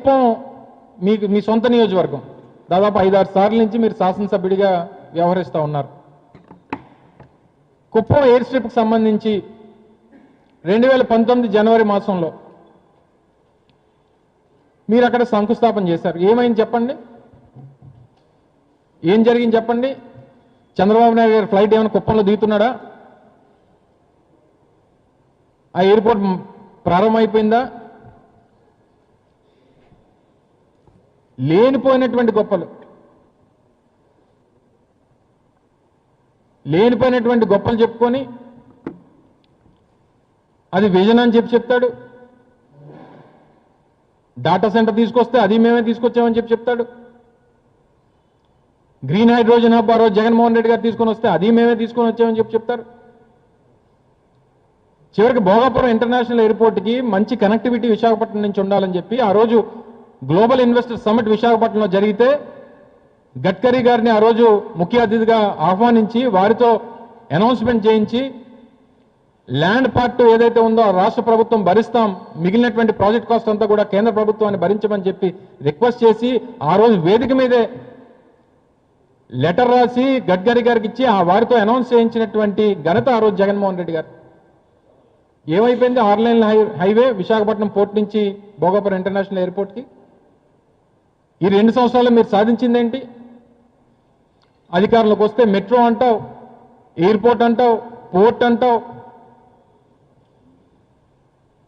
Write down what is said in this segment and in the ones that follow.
కుప్పం మీకు మీ సొంత నియోజకవర్గం, దాదాపు 5-6 సార్ల నుంచి మీరు శాసనసభ్యుడిగా వ్యవహరిస్తూ ఉన్నారు. కుప్పం ఎయిర్ స్ట్రిప్కి సంబంధించి 2019 జనవరి మాసంలో మీరు అక్కడ శంకుస్థాపన చేశారు. ఏమైంది చెప్పండి, ఏం జరిగింది చెప్పండి? చంద్రబాబు నాయుడు గారి ఫ్లైట్ ఏమైనా కుప్పంలో దిగుతున్నాడా? ఆ ఎయిర్పోర్ట్ ప్రారంభమైపోయిందా? లేనిపోయినటువంటి గొప్పలు చెప్పుకొని అది విజన్ అని చెప్తాడు. డాటా సెంటర్ తీసుకొస్తే అది మేమే తీసుకొచ్చామని చెప్తాడు. గ్రీన్ హైడ్రోజన్ హబ్ ఆ రోజు జగన్మోహన్ రెడ్డి గారు తీసుకొని వస్తే అది మేమే తీసుకొని వచ్చామని చెప్తారు. చివరికి భోగాపురం ఇంటర్నేషనల్ ఎయిర్పోర్ట్కి మంచి కనెక్టివిటీ విశాఖపట్నం నుంచి ఉండాలని చెప్పి ఆ రోజు గ్లోబల్ ఇన్వెస్టర్ సమ్మిట్ విశాఖపట్నంలో జరిగితే గడ్కరీ గారిని ఆ రోజు ముఖ్య అతిథిగా ఆహ్వానించి వారితో అనౌన్స్మెంట్ చేయించి ల్యాండ్ పార్ట్ ఏదైతే ఉందో రాష్ట్ర ప్రభుత్వం భరిస్తాం, మిగిలినటువంటి ప్రాజెక్ట్ కాస్ట్ అంతా కూడా కేంద్ర ప్రభుత్వాన్ని భరించమని చెప్పి రిక్వెస్ట్ చేసి ఆ రోజు వేదిక మీదే లెటర్ రాసి గడ్కరీ గారికి ఇచ్చి ఆ వారితో అనౌన్స్ చేయించినటువంటి ఘనత ఆ రోజు జగన్మోహన్ రెడ్డి గారు. ఏమైపోయింది? 6 లైన్ల హైవే విశాఖపట్నం పోర్ట్ నుంచి భోగాపురం ఇంటర్నేషనల్ ఎయిర్పోర్ట్కి. ఈ 2 సంవత్సరాల్లో మీరు సాధించిందేంటి? అధికారంలోకి వస్తే మెట్రో అంటావు, ఎయిర్పోర్ట్ అంటావు, పోర్ట్ అంటావు.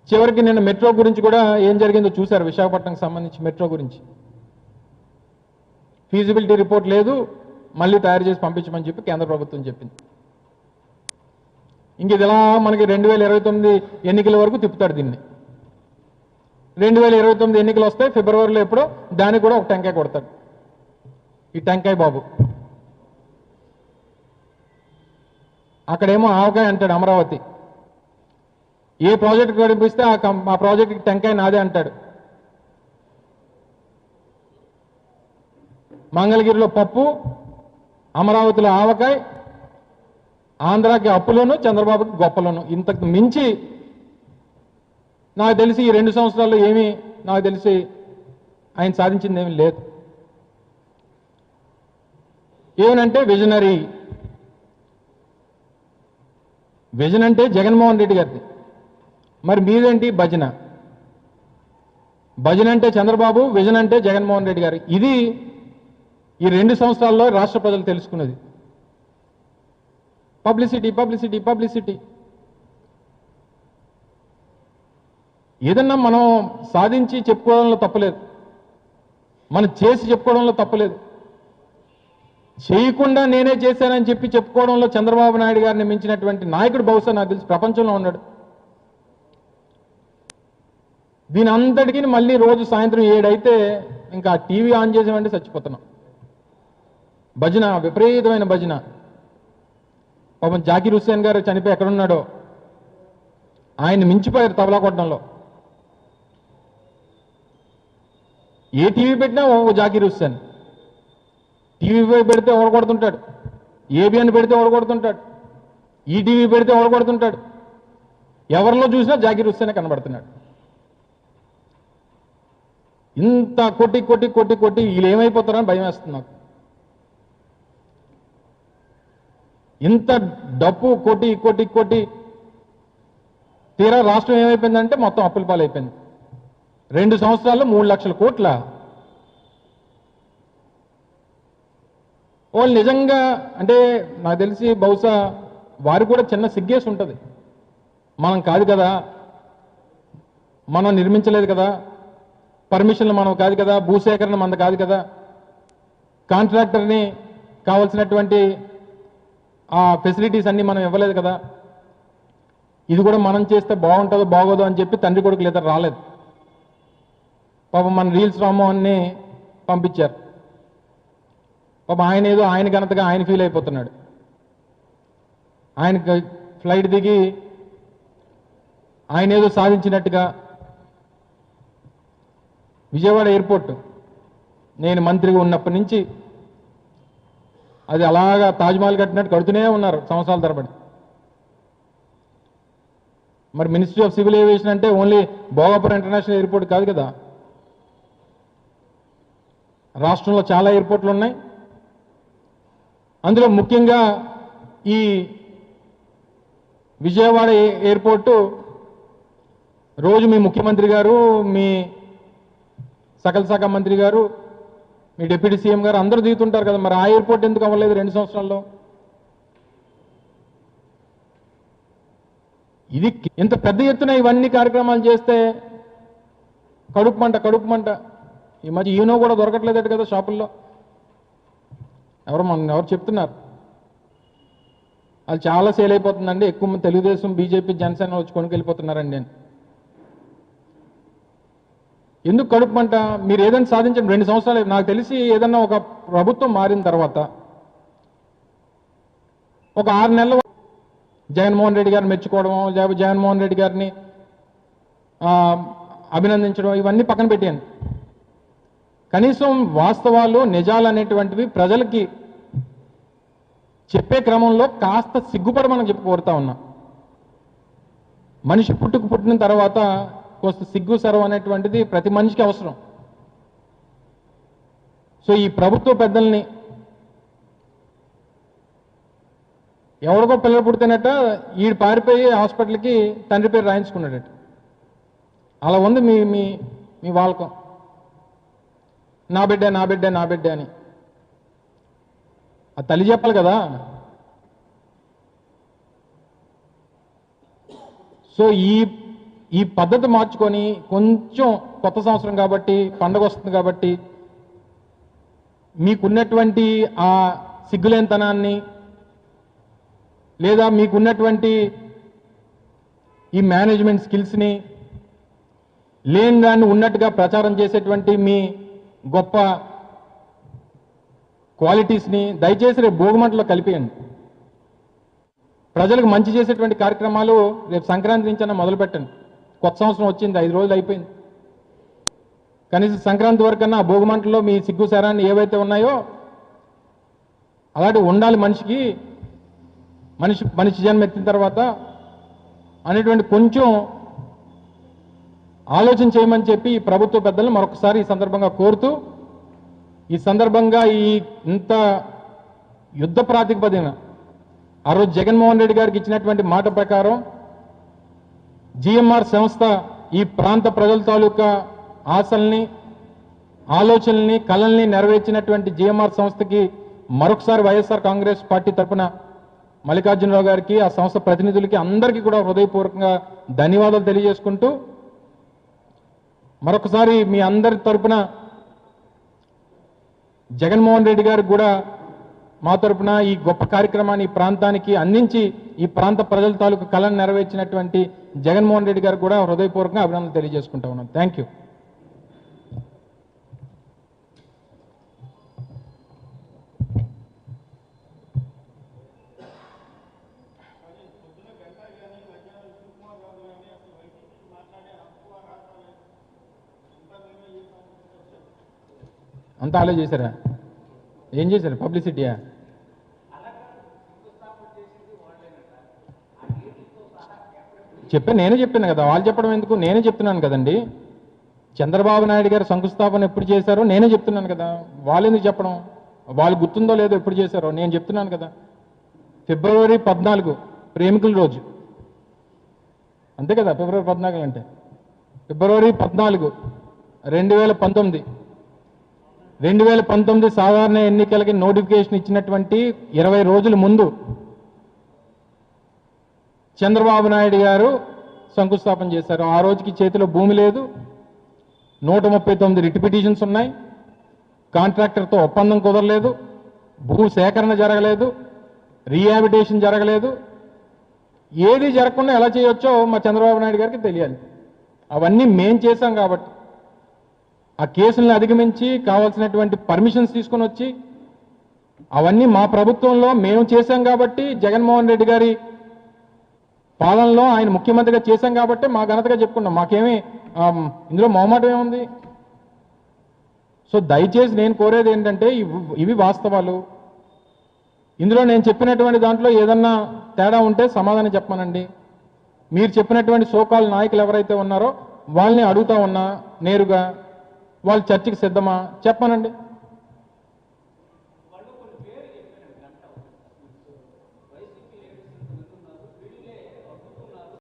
చివరికి నిన్న మెట్రో గురించి కూడా ఏం జరిగిందో చూశారు. విశాఖపట్నంకి సంబంధించి మెట్రో గురించి ఫీజిబిలిటీ రిపోర్ట్ లేదు, మళ్ళీ తయారు చేసి పంపించమని చెప్పి కేంద్ర ప్రభుత్వం చెప్పింది. ఇంక ఇది ఎలా మనకి 2029 ఎన్నికల వరకు తిప్పుతాడు దీన్ని. 2029 ఎన్నికలు వస్తాయి ఫిబ్రవరిలో ఎప్పుడో, దానికి కూడా ఒక టెంకాయ కొడతాడు ఈ టెంకాయ బాబు. అక్కడేమో ఆవకాయ అంటాడు అమరావతి. ఏ ప్రాజెక్టు కనిపిస్తే ఆ ప్రాజెక్టుకి టెంకాయ నాదే అంటాడు. మంగళగిరిలో పప్పు, అమరావతిలో ఆవకాయ, ఆంధ్రాకి అప్పులోను, చంద్రబాబుకి గొప్పలోను. ఇంతకు మించి నాకు తెలిసి ఈ 2 సంవత్సరాల్లో ఏమీ నాకు తెలిసి ఆయన సాధించింది ఏమీ లేదు. ఏమనంటే విజనరీ. విజన్ అంటే జగన్మోహన్ రెడ్డి గారిది, మరి మీదేంటి భజన? భజన అంటే చంద్రబాబు, విజన్ అంటే జగన్మోహన్ రెడ్డి గారు. ఇది ఈ 2 సంవత్సరాల్లో రాష్ట్ర ప్రజలు తెలుసుకున్నది. Publicity publicity publicity. ఏదన్నా మనం సాధించి చెప్పుకోవడంలో తప్పలేదు, మనం చేసి చెప్పుకోవడంలో తప్పలేదు. చేయకుండా నేనే చేశానని చెప్పి చెప్పుకోవడంలో చంద్రబాబు నాయుడు గారిని మించినటువంటి నాయకుడు బహుశా నాకు తెలిసి ప్రపంచంలో ఉన్నాడు. దీని అంతటికీ మళ్ళీ రోజు సాయంత్రం 7 అయితే ఇంకా టీవీ ఆన్ చేసామంటే చచ్చిపోతున్నాం. భజన, విపరీతమైన భజన. పాపం జాకీర్ హుస్సేన్ గారు చనిపోయి ఎక్కడున్నాడో, ఆయన మించిపోయారు తబలా కొట్టడంలో. ఏ టీవీ పెట్టినా ఓ జాకీర్ హుస్సేన్. టీవీ పెడితే ఓడగొడుతుంటాడు, ఏబిఎన్ పెడితే ఓడగొడుతుంటాడు, ఈటీవీ పెడితే ఓడగొడుతుంటాడు. ఎవరిలో చూసినా జాకీర్ హుస్సేనే కనబడుతున్నాడు. ఇంత కొట్టి కొట్టి కొట్టి కొట్టి వీళ్ళు ఏమైపోతారని భయం వేస్తుంది నాకు. ఇంత డప్పు కొట్టి కొట్టి కొట్టి తీరా రాష్ట్రం ఏమైపోయిందంటే మొత్తం అప్పుల పాలైపోయింది. 2 సంవత్సరాల్లో 3 లక్షల కోట్ల. వాళ్ళు నిజంగా అంటే నాకు తెలిసి బహుశా వారు కూడా చిన్న సిగ్గేసి ఉంటుంది. మనం కాదు కదా, మనం నిర్మించలేదు కదా, పర్మిషన్లు మనం కాదు కదా, భూసేకరణ మనది కాదు కదా, కాంట్రాక్టర్ని కావాల్సినటువంటి ఆ ఫెసిలిటీస్ అన్నీ మనం ఇవ్వలేదు కదా, ఇది కూడా మనం చేస్తే బాగుంటుందో బాగోదో అని చెప్పి తండ్రి కొడుకులు ఇద్దరు రాలేదు. పాపం మన రీల్స్ రామ్మోహన్ని పంపించారు. పాపం ఆయన ఏదో ఆయన ఘనతగా ఆయన ఫీల్ అయిపోతున్నాడు. ఆయన ఫ్లైట్ దిగి ఆయన ఏదో సాధించినట్టుగా. విజయవాడ ఎయిర్పోర్ట్ నేను మంత్రిగా ఉన్నప్పటి నుంచి అది అలాగా తాజ్మహల్ కట్టినట్టు కడుతూనే ఉన్నారు సంవత్సరాల తరబడి. మరి మినిస్ట్రీ ఆఫ్ సివిల్ ఏవియేషన్ అంటే ఓన్లీ భోగాపురం ఇంటర్నేషనల్ ఎయిర్పోర్ట్ కాదు కదా, రాష్ట్రంలో చాలా ఎయిర్పోర్ట్లు ఉన్నాయి. అందులో ముఖ్యంగా ఈ విజయవాడ ఎయిర్పోర్టు రోజు మీ ముఖ్యమంత్రి గారు, మీ సకల శాఖ మంత్రి గారు, మీ డిప్యూటీ సీఎం గారు అందరూ దిగుతుంటారు కదా, మరి ఆ ఎయిర్పోర్ట్ ఎందుకు అవ్వలేదు 2 సంవత్సరాల్లో? ఇది ఇంత పెద్ద ఎత్తున ఇవన్నీ కార్యక్రమాలు చేస్తే కడుపు మంట. ఈ మధ్య ఈనో కూడా దొరకట్లేదట కదా షాపుల్లో. ఎవరు చెప్తున్నారు? అది చాలా సేల్ అయిపోతుందండి, ఎక్కువ మంది తెలుగుదేశం, బీజేపీ, జనసేన వచ్చి కొనుకెళ్ళిపోతున్నారండి నేను. ఎందుకు కడుపు మంట? మీరు ఏదైనా సాధించండి. 2 సంవత్సరాలు నాకు తెలిసి ఏదన్నా ఒక ప్రభుత్వం మారిన తర్వాత ఒక 6 నెలలు జగన్మోహన్ రెడ్డి గారిని మెచ్చుకోవడం, లేకపోతే జగన్మోహన్ రెడ్డి గారిని అభినందించడం, ఇవన్నీ పక్కన పెట్టాను. కనీసం వాస్తవాలు, నిజాలు అనేటువంటివి ప్రజలకి చెప్పే క్రమంలో కాస్త సిగ్గుపడి మనం చెప్పి కోరుతా ఉన్నా. మనిషి పుట్టిన తర్వాత కొంత సిగ్గు సర్వం అనేటువంటిది ప్రతి మనిషికి అవసరం. సో ఈ ప్రభుత్వ పెద్దల్ని ఎవరికో పిల్లలు పుడితేనట ఈ పారిపోయి హాస్పిటల్కి తండ్రి పేరు రాయించుకున్నాడట. అలా ఉంది మీ మీ మీ వాలకం. నా బిడ్డ అని. ఆ తల్లి చెప్పాలి కదా. సో ఈ పద్ధతి మార్చుకొని కొంచెం కొత్త సంవత్సరం కాబట్టి, పండగ వస్తుంది కాబట్టి మీకున్నటువంటి ఆ సిగ్గులేనితనాన్ని, లేదా మీకున్నటువంటి ఈ మేనేజ్మెంట్ స్కిల్స్ని, లేని దాన్ని ఉన్నట్టుగా ప్రచారం చేసేటువంటి మీ గొప్ప క్వాలిటీస్ని దయచేసి రేపు భోగిమంటలో కలిపేయండి. ప్రజలకు మంచి చేసేటువంటి కార్యక్రమాలు రేపు సంక్రాంతి నుంచి మొదలు పెట్టండి. కొత్త సంవత్సరం వచ్చింది, 5 రోజులు అయిపోయింది. కనీసం సంక్రాంతి వరకన్నా ఆ భోగిమంటలో మీ సిగ్గు శరాన్ని ఏవైతే ఉన్నాయో అలాంటివి ఉండాలి మనిషికి. మనిషి జన్మ ఎత్తిన తర్వాత అనేటువంటి కొంచెం ఆలోచన చేయమని చెప్పి ఈ ప్రభుత్వ పెద్దలను మరొకసారి ఈ సందర్భంగా కోరుతూ, ఈ సందర్భంగా ఇంత యుద్ధ ప్రాతిపదికన ఆ రోజు జగన్మోహన్ రెడ్డి గారికి ఇచ్చినటువంటి మాట ప్రకారం జిఎంఆర్ సంస్థ ఈ ప్రాంత ప్రజల తాలూకా ఆశల్ని, ఆలోచనల్ని, కళల్ని నెరవేర్చినటువంటి జిఎంఆర్ సంస్థకి మరొకసారి వైఎస్ఆర్ కాంగ్రెస్ పార్టీ తరఫున మల్లికార్జునరావు గారికి, ఆ సంస్థ ప్రతినిధులకి అందరికీ కూడా హృదయపూర్వకంగా ధన్యవాదాలు తెలియజేసుకుంటూ, మరొకసారి మీ అందరి తరఫున జగన్మోహన్ రెడ్డి గారికి కూడా మా తరఫున ఈ గొప్ప కార్యక్రమాన్ని ఈ ప్రాంతానికి అందించి ఈ ప్రాంత ప్రజల తాలూకు కళను నెరవేర్చినటువంటి జగన్మోహన్ రెడ్డి గారికి కూడా హృదయపూర్వకంగా అభినందనలు తెలియజేసుకుంటా ఉన్నాను. Thank you. అంతా అలా చేశారా? ఏం చేశారు? పబ్లిసిటీయా? నేనే చెప్పాను కదా, వాళ్ళు చెప్పడం ఎందుకు, నేనే చెప్తున్నాను కదండి. చంద్రబాబు నాయుడు గారు శంకుస్థాపన ఎప్పుడు చేశారో నేనే చెప్తున్నాను కదా, వాళ్ళు ఎందుకు చెప్పడం? వాళ్ళు గుర్తుందో లేదో ఎప్పుడు చేశారో నేను చెప్తున్నాను కదా. ఫిబ్రవరి 14 ప్రేమికుల రోజు, అంతే కదా ఫిబ్రవరి 14 అంటే. ఫిబ్రవరి 14 2019 సాధారణ ఎన్నికలకి నోటిఫికేషన్ ఇచ్చినటువంటి 20 రోజుల ముందు చంద్రబాబు నాయుడు గారు శంకుస్థాపన చేశారు. ఆ రోజుకి చేతిలో భూమి లేదు, 139 రిట్ పిటిషన్స్ ఉన్నాయి, కాంట్రాక్టర్తో ఒప్పందం కుదరలేదు, భూ సేకరణ జరగలేదు, రీహాబిటేషన్ జరగలేదు. ఏది జరగకుండా ఎలా చేయొచ్చో మా చంద్రబాబు నాయుడు గారికి తెలియాలి. అవన్నీ మేం చేశాం కాబట్టి ఆ కేసులను అధిగమించి కావాల్సినటువంటి పర్మిషన్స్ తీసుకొని వచ్చి అవన్నీ మా ప్రభుత్వంలో మేము చేశాం కాబట్టి, జగన్మోహన్ రెడ్డి గారి పాలనలో ఆయన ముఖ్యమంత్రిగా చేశాం కాబట్టి మా ఘనతగా చెప్పుకున్నాం. మాకేమీ ఇందులో మొహమాటం ఏముంది? సో దయచేసి నేను కోరేది ఏంటంటే ఇవి వాస్తవాలు. ఇందులో నేను చెప్పినటువంటి దాంట్లో ఏదన్నా తేడా ఉంటే సమాధానం చెప్పమనండి. మీరు చెప్పినటువంటి సోకాల్ నాయకులు ఎవరైతే ఉన్నారో వాళ్ళని అడుగుతా ఉన్నా నేరుగా, వాళ్ళు చర్చకి సిద్ధమా చెప్పమనండి.